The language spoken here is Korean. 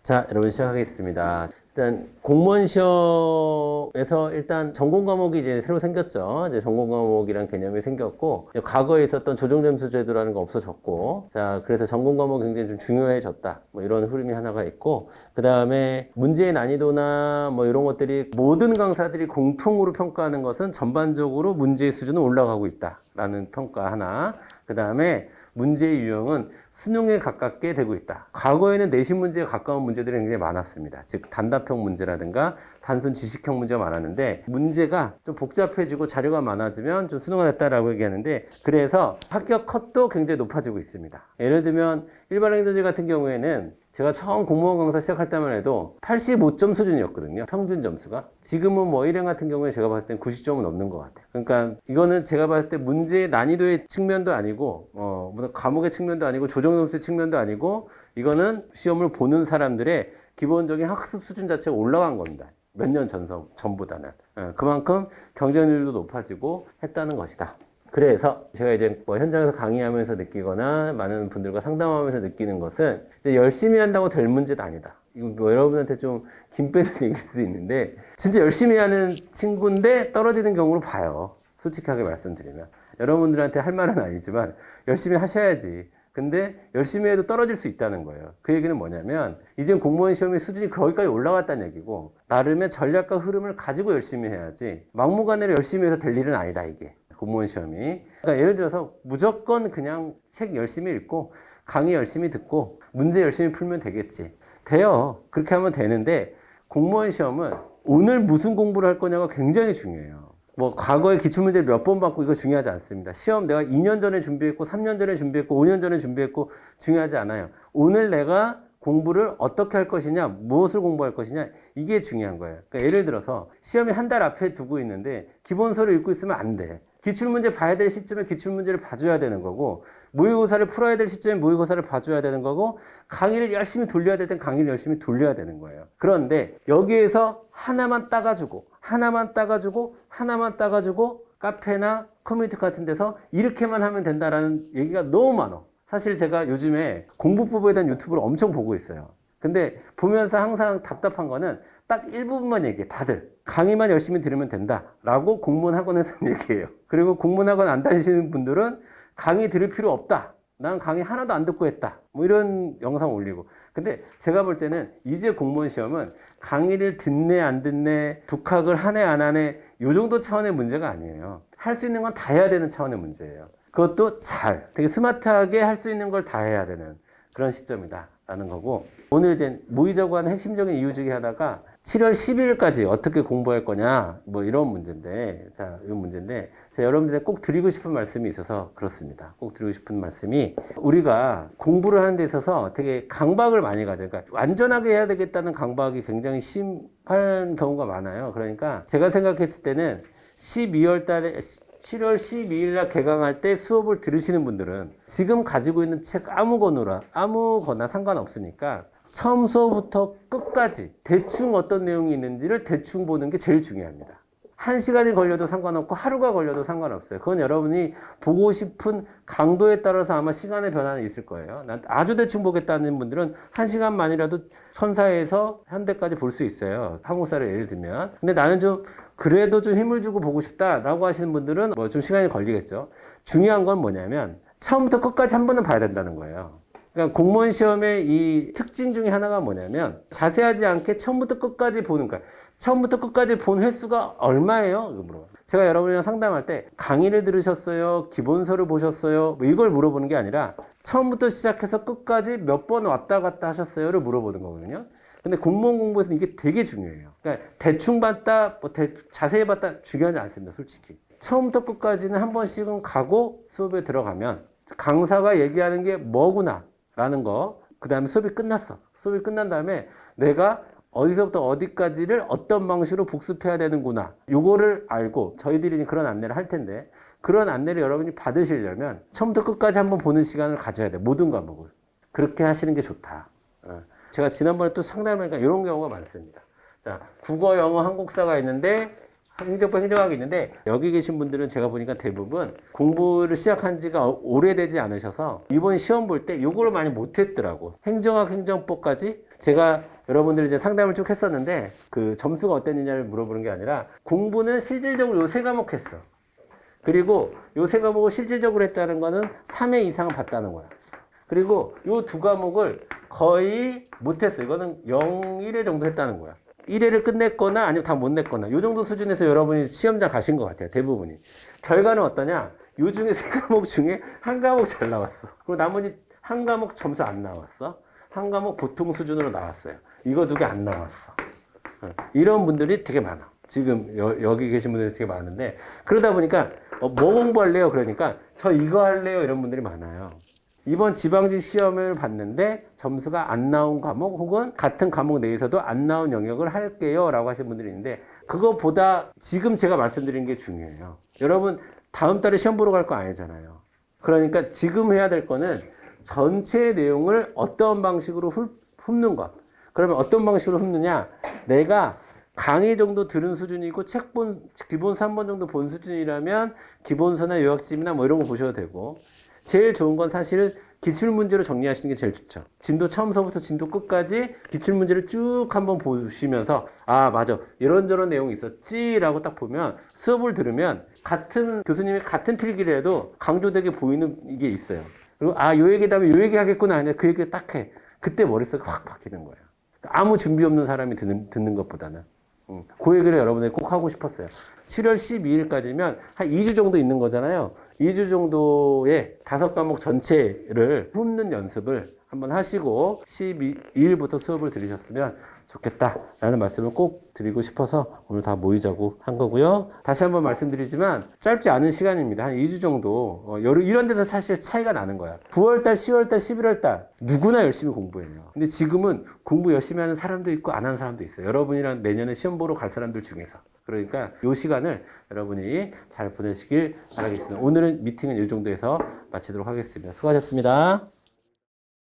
자, 여러분 시작하겠습니다. 일단 공무원 시험에서 일단 전공 과목이 이제 새로 생겼죠. 이제 전공 과목이란 개념이 생겼고, 이제 과거에 있었던 조정점수 제도라는 거 없어졌고, 자, 그래서 전공 과목이 굉장히 좀 중요해졌다. 뭐 이런 흐름이 하나가 있고, 그 다음에 문제의 난이도나 뭐 이런 것들이 모든 강사들이 공통으로 평가하는 것은 전반적으로 문제의 수준은 올라가고 있다라는 평가 하나. 그 다음에 문제의 유형은 수능에 가깝게 되고 있다. 과거에는 내신 문제에 가까운 문제들이 굉장히 많았습니다. 즉 단답형 문제라든가 단순 지식형 문제가 많았는데, 문제가 좀 복잡해지고 자료가 많아지면 좀 수능화됐다라고 얘기하는데, 그래서 합격 컷도 굉장히 높아지고 있습니다. 예를 들면 일반행정지 같은 경우에는 제가 처음 공무원 강사 시작할 때만 해도 85점 수준이었거든요. 평균 점수가. 지금은 뭐 1행 같은 경우에 제가 봤을 땐 90점은 넘는 것 같아요. 그러니까 이거는 제가 봤을 때 문제의 난이도의 측면도 아니고, 뭐 과목의 측면도 아니고, 조정점수의 측면도 아니고, 이거는 시험을 보는 사람들의 기본적인 학습 수준 자체가 올라간 겁니다. 몇 년 전보다는. 그만큼 경쟁률도 높아지고 했다는 것이다. 그래서 제가 이제 뭐 현장에서 강의하면서 느끼거나 많은 분들과 상담하면서 느끼는 것은, 이제 열심히 한다고 될 문제도 아니다. 이거 뭐 여러분한테 좀 김빼는 얘기일 수도 있는데, 진짜 열심히 하는 친구인데 떨어지는 경우로 봐요. 솔직하게 말씀드리면. 여러분들한테 할 말은 아니지만 열심히 하셔야지. 근데 열심히 해도 떨어질 수 있다는 거예요. 그 얘기는 뭐냐면, 이제 공무원 시험의 수준이 거기까지 올라갔다는 얘기고, 나름의 전략과 흐름을 가지고 열심히 해야지 막무가내로 열심히 해서 될 일은 아니다, 이게. 공무원 시험이. 그러니까 예를 들어서 무조건 그냥 책 열심히 읽고 강의 열심히 듣고 문제 열심히 풀면 되겠지. 돼요. 그렇게 하면 되는데, 공무원 시험은 오늘 무슨 공부를 할 거냐가 굉장히 중요해요. 뭐 과거에 기출문제를 몇 번 받고 이거 중요하지 않습니다. 시험 내가 2년 전에 준비했고 3년 전에 준비했고 5년 전에 준비했고 중요하지 않아요. 오늘 내가 공부를 어떻게 할 것이냐, 무엇을 공부할 것이냐, 이게 중요한 거예요. 그러니까 예를 들어서 시험이 한 달 앞에 두고 있는데 기본서를 읽고 있으면 안 돼. 기출문제 봐야 될 시점에 기출문제를 봐줘야 되는 거고, 모의고사를 풀어야 될 시점에 모의고사를 봐줘야 되는 거고, 강의를 열심히 돌려야 될 땐 강의를 열심히 돌려야 되는 거예요. 그런데 여기에서 하나만 따가지고 카페나 커뮤니티 같은 데서 이렇게만 하면 된다라는 얘기가 너무 많아. 사실 제가 요즘에 공부법에 대한 유튜브를 엄청 보고 있어요. 근데 보면서 항상 답답한 거는 딱 일부분만 얘기해. 다들 강의만 열심히 들으면 된다라고 공무원 학원에서는 얘기해요. 그리고 공무원 학원 안 다니시는 분들은 강의 들을 필요 없다, 난 강의 하나도 안 듣고 했다, 뭐 이런 영상 올리고. 근데 제가 볼 때는 이제 공무원 시험은 강의를 듣네 안 듣네, 독학을 하네 안 하네, 이 정도 차원의 문제가 아니에요. 할 수 있는 건 다 해야 되는 차원의 문제예요. 그것도 되게 스마트하게 할 수 있는 걸 다 해야 되는 그런 시점이다 라는 거고, 오늘 이제 모이자고 하는 핵심적인 이유 중에 하나가 7월 12일까지 어떻게 공부할 거냐, 뭐 이런 문제인데, 제가 여러분들에게 꼭 드리고 싶은 말씀이 있어서 그렇습니다. 꼭 드리고 싶은 말씀이, 우리가 공부를 하는 데 있어서 되게 강박을 많이 가져요. 그러니까 완전하게 해야 되겠다는 강박이 굉장히 심한 경우가 많아요. 그러니까 제가 생각했을 때는 12월 달에 7월 12일 날 개강할 때 수업을 들으시는 분들은 지금 가지고 있는 책 아무거나 상관없으니까 처음 수업부터 끝까지 대충 어떤 내용이 있는지를 대충 보는 게 제일 중요합니다. 1시간이 걸려도 상관없고 하루가 걸려도 상관없어요. 그건 여러분이 보고 싶은 강도에 따라서 아마 시간의 변화는 있을 거예요. 난 아주 대충 보겠다는 분들은 1시간만이라도 천사에서 현대까지 볼 수 있어요. 한국사를 예를 들면. 근데 나는 그래도 좀 힘을 주고 보고 싶다라고 하시는 분들은 뭐 좀 시간이 걸리겠죠. 중요한 건 뭐냐면 처음부터 끝까지 한 번은 봐야 된다는 거예요. 그러니까 공무원 시험의 이 특징 중에 하나가 뭐냐면, 자세하지 않게 처음부터 끝까지 보는 거야. 처음부터 끝까지 본 횟수가 얼마예요? 제가 여러분이랑 상담할 때 강의를 들으셨어요? 기본서를 보셨어요? 뭐 이걸 물어보는 게 아니라 처음부터 시작해서 끝까지 몇 번 왔다 갔다 하셨어요?를 물어보는 거거든요. 근데 공무원 공부에서는 이게 되게 중요해요. 그러니까 대충 봤다, 자세히 봤다 중요하지 않습니다, 솔직히. 처음부터 끝까지는 한 번씩은 가고 수업에 들어가면 강사가 얘기하는 게 뭐구나 라는 거, 그 다음에 수업이 끝났어. 수업이 끝난 다음에 내가 어디서부터 어디까지를 어떤 방식으로 복습해야 되는구나, 요거를 알고, 저희들이 그런 안내를 할 텐데, 그런 안내를 여러분이 받으시려면 처음부터 끝까지 한번 보는 시간을 가져야 돼. 모든 과목을. 그렇게 하시는 게 좋다. 제가 지난번에 또 상담하니까 이런 경우가 많습니다. 자, 국어, 영어, 한국사가 있는데, 행정법, 행정학이 있는데, 여기 계신 분들은 제가 보니까 대부분 공부를 시작한 지가 오래되지 않으셔서 이번 시험 볼 때 요거를 많이 못했더라고. 행정학, 행정법까지 제가 여러분들이 이제 상담을 쭉 했었는데 그 점수가 어땠느냐를 물어보는 게 아니라 공부는 실질적으로 요 세 과목 했어. 그리고 요 세 과목을 실질적으로 했다는 거는 3회 이상은 봤다는 거야. 그리고 요 두 과목을 거의 못했어. 이거는 0, 1회 정도 했다는 거야. 1회를 끝냈거나 아니면 다 못 냈거나 요 정도 수준에서 여러분이 시험장 가신 것 같아요. 대부분이. 결과는 어떠냐? 요 중에 세 과목 중에 한 과목 잘 나왔어. 그리고 나머지 한 과목 점수 안 나왔어. 한 과목 보통 수준으로 나왔어요. 이거 두 개 안 나왔어. 이런 분들이 되게 많아. 지금 여기 계신 분들이 되게 많은데 그러다 보니까 뭐 공부할래요? 그러니까 저 이거 할래요? 이런 분들이 많아요. 이번 지방직 시험을 봤는데 점수가 안 나온 과목 혹은 같은 과목 내에서도 안 나온 영역을 할게요 라고 하시는 분들이 있는데 그거보다 지금 제가 말씀드린 게 중요해요. 여러분 다음 달에 시험 보러 갈 거 아니잖아요. 그러니까 지금 해야 될 거는 전체 내용을 어떤 방식으로 훑는 것. 그러면 어떤 방식으로 훑느냐? 내가 강의 정도 들은 수준이고 기본 3번 정도 본 수준이라면 기본서나 요약집이나 뭐 이런 거 보셔도 되고 제일 좋은 건 사실은 기출문제로 정리하시는 게 제일 좋죠. 진도 처음서부터 진도 끝까지 기출문제를 쭉 한번 보시면서 아 맞아 이런저런 내용이 있었지 라고 딱 보면 수업을 들으면 같은 교수님이 같은 필기를 해도 강조되게 보이는 게 있어요. 그리고 아 요 얘기 다음에 요 얘기 하겠구나 하는데 그 얘기를 딱 해. 그때 머릿속이 확 바뀌는 거예요. 아무 준비 없는 사람이 듣는 것보다는. 그 얘기를 여러분들이 꼭 하고 싶었어요. 7월 12일까지면 한 2주 정도 있는 거잖아요. 2주 정도의 5과목 전체를 훑는 연습을 한번 하시고 12일부터 수업을 들으셨으면 좋겠다라는 말씀을 꼭 드리고 싶어서 오늘 다 모이자고 한 거고요. 다시 한번 말씀드리지만 짧지 않은 시간입니다. 한 2주 정도. 이런 데서 사실 차이가 나는 거야. 9월달, 10월달, 11월달 누구나 열심히 공부해요. 근데 지금은 공부 열심히 하는 사람도 있고 안 하는 사람도 있어요. 여러분이랑 내년에 시험 보러 갈 사람들 중에서. 그러니까 이 시간을 여러분이 잘 보내시길 바라겠습니다. 오늘은 미팅은 이 정도에서 마치도록 하겠습니다. 수고하셨습니다.